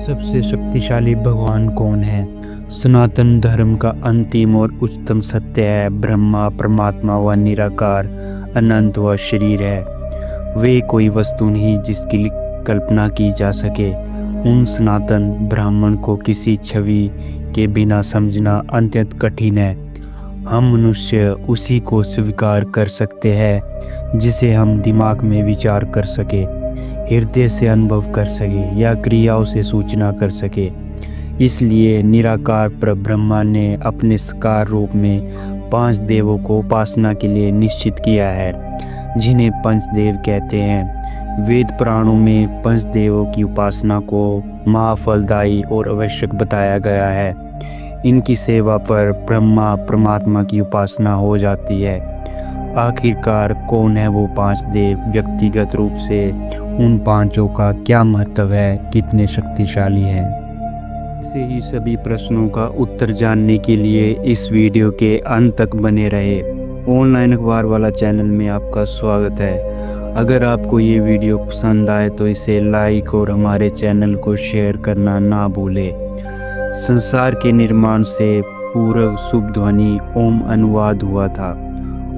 सबसे शक्तिशाली भगवान कौन है? सनातन धर्म का अंतिम और उच्चतम सत्य है ब्रह्मा, परमात्मा व निराकार अनंत व शरीर है। वे कोई वस्तु नहीं जिसकी कल्पना की जा सके। उन सनातन ब्राह्मण को किसी छवि के बिना समझना अत्यंत कठिन है। हम मनुष्य उसी को स्वीकार कर सकते हैं जिसे हम दिमाग में विचार कर सके, हृदय से अनुभव कर सके या क्रियाओं से सूचना कर सके। इसलिए निराकार ब्रह्मा ने अपने साकार रूप में 5 देवों को उपासना के लिए निश्चित किया है, जिन्हें पंचदेव कहते हैं। वेद पुराणों में पंचदेवों की उपासना को महाफलदायी और आवश्यक बताया गया है। इनकी सेवा पर ब्रह्मा परमात्मा की उपासना हो जाती है। आखिरकार कौन है वो 5 देव? व्यक्तिगत रूप से उन पांचों का क्या महत्व है, कितने शक्तिशाली हैं? ऐसे ही सभी प्रश्नों का उत्तर जानने के लिए इस वीडियो के अंत तक बने रहे। ऑनलाइन अखबार वाला चैनल में आपका स्वागत है। अगर आपको ये वीडियो पसंद आए तो इसे लाइक और हमारे चैनल को शेयर करना ना भूलें। संसार के निर्माण से पूर्व शुभ ध्वनि ओम अनुवाद हुआ था।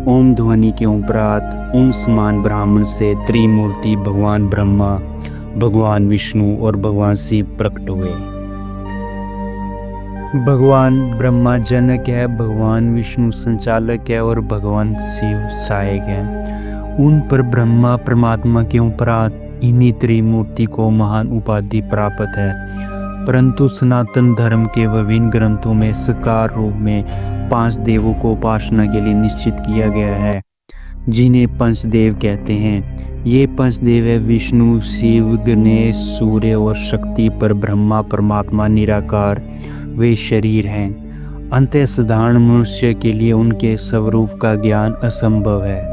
ओम ध्वनि के उपरांत उन समान ब्राह्मण से त्रिमूर्ति भगवान ब्रह्मा, भगवान विष्णु और भगवान शिव प्रकट हुए। भगवान ब्रह्मा जनक है, भगवान विष्णु संचालक है और भगवान शिव सहायक है। उन पर ब्रह्मा परमात्मा के उपरांत इन्हीं त्रिमूर्ति को महान उपाधि प्राप्त है। परंतु सनातन धर्म के विभिन्न ग्रंथों में साकार रूप में 5 देवों को उपासना के लिए निश्चित किया गया है, जिन्हें पंचदेव कहते हैं। ये पंचदेव है विष्णु, शिव, गणेश, सूर्य और शक्ति पर ब्रह्मा परमात्मा निराकार वे शरीर हैं। अंततः साधारण मनुष्य के लिए उनके स्वरूप का ज्ञान असंभव है।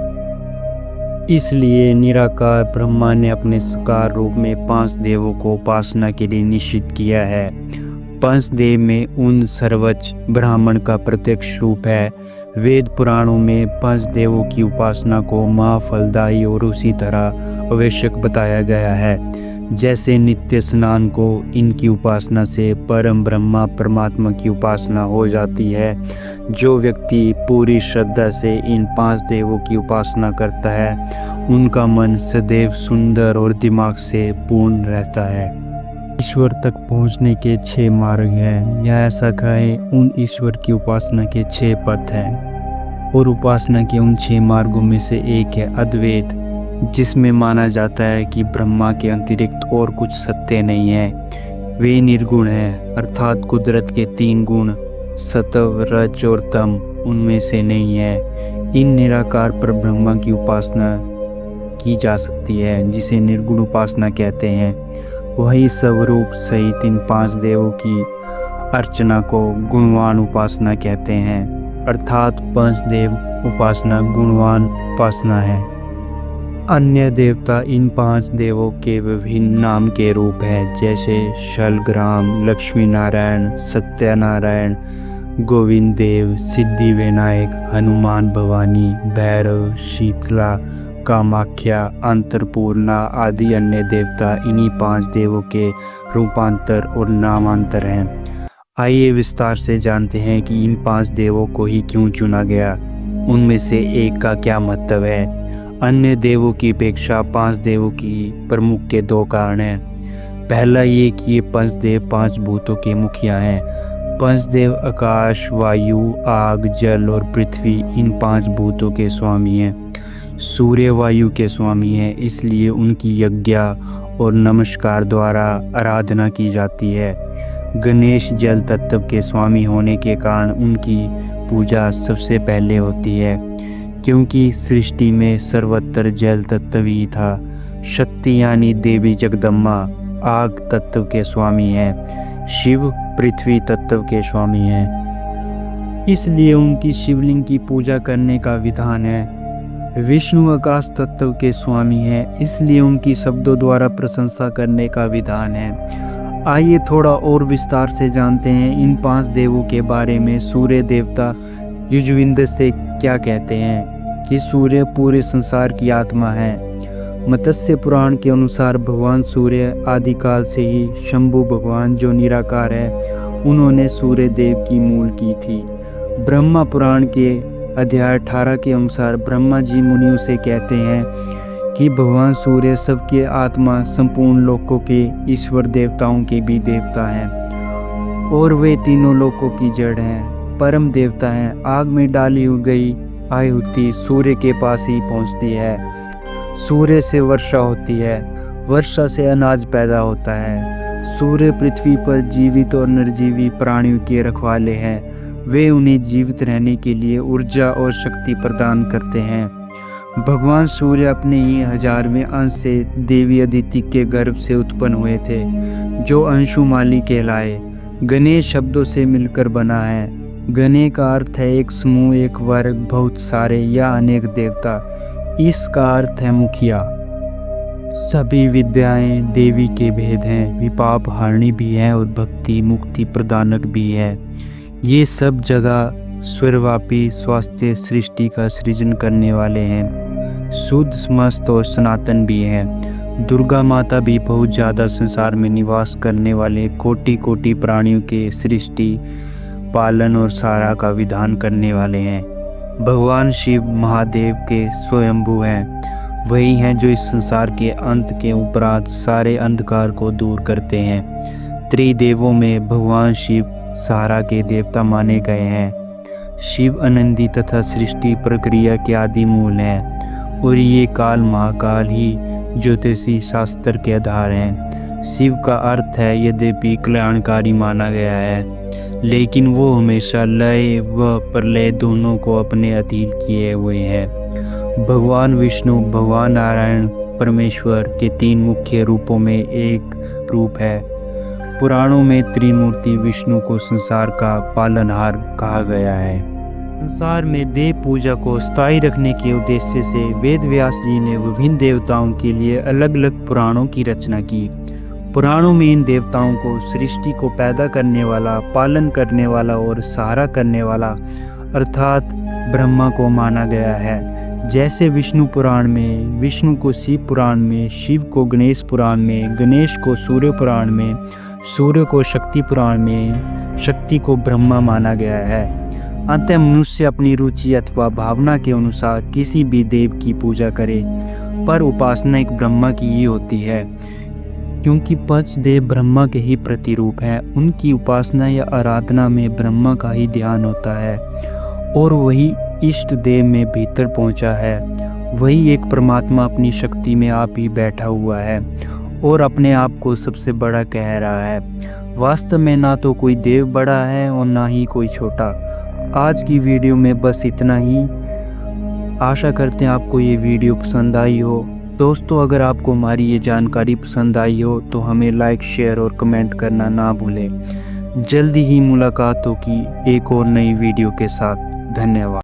इसलिए निराकार ब्रह्मा ने अपने साकार रूप में 5 देवों को उपासना के लिए निश्चित किया है। पंचदेव में उन सर्वोच्च ब्राह्मण का प्रत्यक्ष रूप है। वेद पुराणों में पंचदेवों की उपासना को महाफलदायी और उसी तरह आवश्यक बताया गया है। जैसे नित्य स्नान को इनकी उपासना से परम ब्रह्मा परमात्मा की उपासना हो जाती है। जो व्यक्ति पूरी श्रद्धा से इन 5 देवों की उपासना करता है, उनका मन सदैव सुंदर और दिमाग से पूर्ण रहता है। ईश्वर तक पहुंचने के 6 मार्ग हैं, या ऐसा कहें उन ईश्वर की उपासना के 6 पथ हैं। और उपासना के उन 6 मार्गों में से एक है अद्वैत, जिसमें माना जाता है कि ब्रह्मा के अतिरिक्त और कुछ सत्य नहीं है। वे निर्गुण हैं, अर्थात कुदरत के 3 गुण सत्व, रज और तम उनमें से नहीं है। इन निराकार पर ब्रह्मा की उपासना की जा सकती है, जिसे निर्गुण उपासना कहते हैं। वही स्वरूप सहित इन 5 देवों की अर्चना को गुणवान उपासना कहते हैं, अर्थात पंचदेव उपासना गुणवान उपासना है। अन्य देवता इन 5 देवों के विभिन्न नाम के रूप हैं, जैसे शलग्राम, लक्ष्मी नारायण, सत्यनारायण, गोविंद देव, सिद्धि विनायक, हनुमान, भवानी, भैरव, शीतला, कामाख्या, अंतरपूर्णा आदि अन्य देवता इन्हीं 5 देवों के रूपांतर और नामांतर हैं। आइए विस्तार से जानते हैं कि इन 5 देवों को ही क्यों चुना गया, उनमें से एक का क्या महत्व है। अन्य देवों की अपेक्षा 5 देवों की प्रमुख के 2 कारण हैं। पहला ये कि ये पंचदेव 5 भूतों के मुखिया हैं। पंचदेव आकाश, वायु, आग, जल और पृथ्वी इन 5 भूतों के स्वामी हैं। सूर्य वायु के स्वामी हैं, इसलिए उनकी यज्ञ और नमस्कार द्वारा आराधना की जाती है। गणेश जल तत्व के स्वामी होने के कारण उनकी पूजा सबसे पहले होती है, क्योंकि सृष्टि में सर्वत्र जल तत्व ही था। शक्ति यानी देवी जगदम्बा आग तत्व के स्वामी हैं। शिव पृथ्वी तत्व के स्वामी हैं, इसलिए उनकी शिवलिंग की पूजा करने का विधान है। विष्णु आकाश तत्व के स्वामी हैं, इसलिए उनकी शब्दों द्वारा प्रशंसा करने का विधान है। आइए थोड़ा और विस्तार से जानते हैं इन 5 देवों के बारे में। सूर्य देवता युजविंद से क्या कहते हैं कि सूर्य पूरे संसार की आत्मा है। मत्स्य पुराण के अनुसार भगवान सूर्य आदिकाल से ही शंभु भगवान जो निराकार है, उन्होंने सूर्य देव की मूल की थी। ब्रह्मा पुराण के अध्याय 18 के अनुसार ब्रह्मा जी मुनियों से कहते हैं कि भगवान सूर्य सबके आत्मा, संपूर्ण लोकों के ईश्वर, देवताओं के भी देवता हैं और वे तीनों लोकों की जड़ हैं, परम देवता हैं। आग में डाली गई आहुति सूर्य के पास ही पहुंचती है। सूर्य से वर्षा होती है, वर्षा से अनाज पैदा होता है। सूर्य पृथ्वी पर जीवित और निर्जीवी प्राणियों के रखवाले हैं। वे उन्हें जीवित रहने के लिए ऊर्जा और शक्ति प्रदान करते हैं। भगवान सूर्य अपने ही 1000वें अंश से देवी अदिति के गर्भ से उत्पन्न हुए थे, जो अंशुमाली कहलाए। गणेश शब्दों से मिलकर बना है। गणे का अर्थ है एक समूह, एक वर्ग, बहुत सारे या अनेक देवता। इसका अर्थ है मुखिया। सभी विद्याएं देवी के भेद हैं, विपाप हारणी भी है और भक्ति मुक्ति प्रदानक भी है। ये सब जगह सर्वव्यापी स्वास्थ्य सृष्टि का सृजन करने वाले हैं, शुद्ध समस्त और सनातन भी हैं। दुर्गा माता भी बहुत ज़्यादा संसार में निवास करने वाले कोटि कोटि प्राणियों के सृष्टि, पालन और सारा का विधान करने वाले हैं। भगवान शिव महादेव के स्वयंभू हैं, वही हैं जो इस संसार के अंत के उपरांत सारे अंधकार को दूर करते हैं। त्रिदेवों में भगवान शिव सारा के देवता माने गए हैं। शिव आनंदी तथा सृष्टि प्रक्रिया के आदि मूल हैं और ये काल महाकाल ही ज्योतिषी शास्त्र के आधार हैं। शिव का अर्थ है यद्यपि कल्याणकारी माना गया है, लेकिन वो हमेशा लय व प्रलय दोनों को अपने अधीन किए हुए हैं। भगवान विष्णु भगवान नारायण परमेश्वर के 3 मुख्य रूपों में एक रूप है। पुराणों में त्रिमूर्ति विष्णु को संसार का पालनहार कहा गया है। संसार में देव पूजा को स्थायी रखने के उद्देश्य से वेद व्यास जी ने विभिन्न देवताओं के लिए अलग अलग पुराणों की रचना की। पुराणों में इन देवताओं को सृष्टि को पैदा करने वाला, पालन करने वाला और सहारा करने वाला अर्थात ब्रह्मा को माना गया है। जैसे विष्णु पुराण में विष्णु को शिव पुराण में, शिव को गणेश पुराण में, गणेश को सूर्य पुराण में, सूर्य को शक्ति पुराण में, शक्ति को ब्रह्मा माना गया है। अंततः मनुष्य अपनी रुचि अथवा भावना के अनुसार किसी भी देव की पूजा करे, पर उपासना एक ब्रह्मा की ही होती है, क्योंकि पंचदेव ब्रह्मा के ही प्रतिरूप हैं। उनकी उपासना या आराधना में ब्रह्मा का ही ध्यान होता है और वही इष्ट देव में भीतर पहुंचा है। वही एक परमात्मा अपनी शक्ति में आप ही बैठा हुआ है और अपने आप को सबसे बड़ा कह रहा है। वास्तव में ना तो कोई देव बड़ा है और ना ही कोई छोटा। आज की वीडियो में बस इतना ही। आशा करते हैं आपको ये वीडियो पसंद आई हो। दोस्तों, अगर आपको हमारी ये जानकारी पसंद आई हो तो हमें लाइक, शेयर और कमेंट करना ना भूलें। जल्दी ही मुलाकात होगी एक और नई वीडियो के साथ। धन्यवाद।